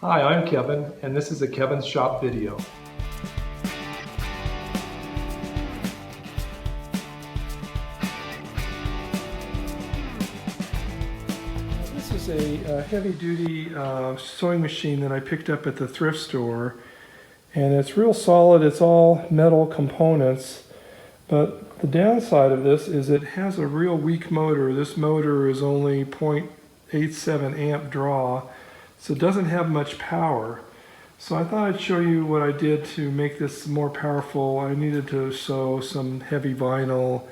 Hi, I'm Kevin, and this is a Kevin's Shop video. This is a heavy-duty sewing machine that I picked up at the thrift store, and it's real solid. It's all metal components, but the downside of this is it has a real weak motor. This motor is only 0.87 amp draw, so it doesn't have much power. So I thought I'd show you what I did to make this more powerful. I needed to sew some heavy vinyl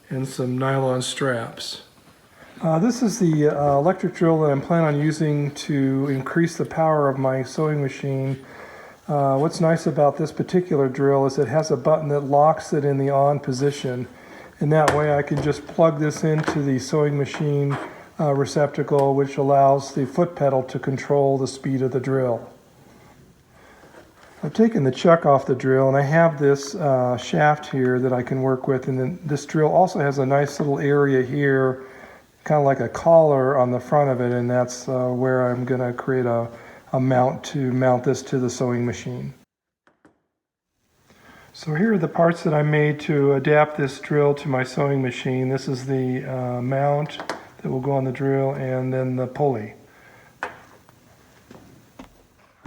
and some nylon straps. This is the electric drill that I'm planning on using to increase the power of my sewing machine. What's nice about this particular drill is it has a button that locks it in the on position, and that way I can just plug this into the sewing machine receptacle, which allows the foot pedal to control the speed of the drill. I've taken the chuck off the drill, and I have this shaft here that I can work with, and then this drill also has a nice little area here, kind of like a collar on the front of it, and that's where I'm going to create a mount to mount this to the sewing machine. So here are the parts that I made to adapt this drill to my sewing machine. This is the mount that will go on the drill, and then the pulley. I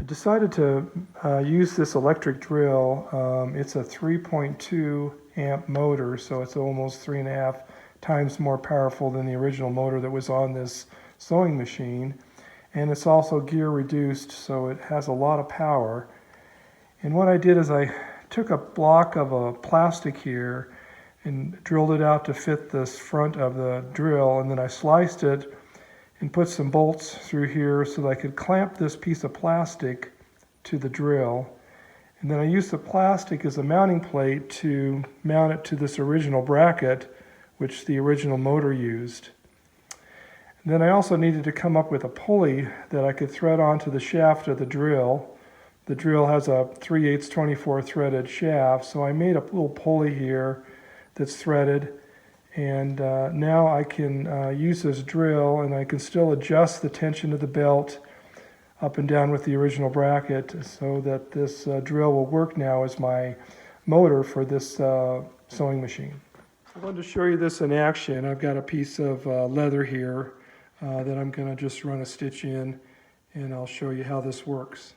decided to use this electric drill. It's a 3.2 amp motor, so it's almost 3.5 times more powerful than the original motor that was on this sewing machine. And it's also gear reduced, so it has a lot of power. And what I did is I took a block of plastic here and drilled it out to fit this front of the drill, and then I sliced it and put some bolts through here so that I could clamp this piece of plastic to the drill. And then I used the plastic as a mounting plate to mount it to this original bracket, which the original motor used. And then I also needed to come up with a pulley that I could thread onto the shaft of the drill. The drill has a 3/8 24 threaded shaft, so I made a little pulley here that's threaded. And now I can use this drill, and I can still adjust the tension of the belt up and down with the original bracket, so that this drill will work now as my motor for this sewing machine. I wanted to show you this in action. I've got a piece of leather here that I'm going to just run a stitch in, and I'll show you how this works.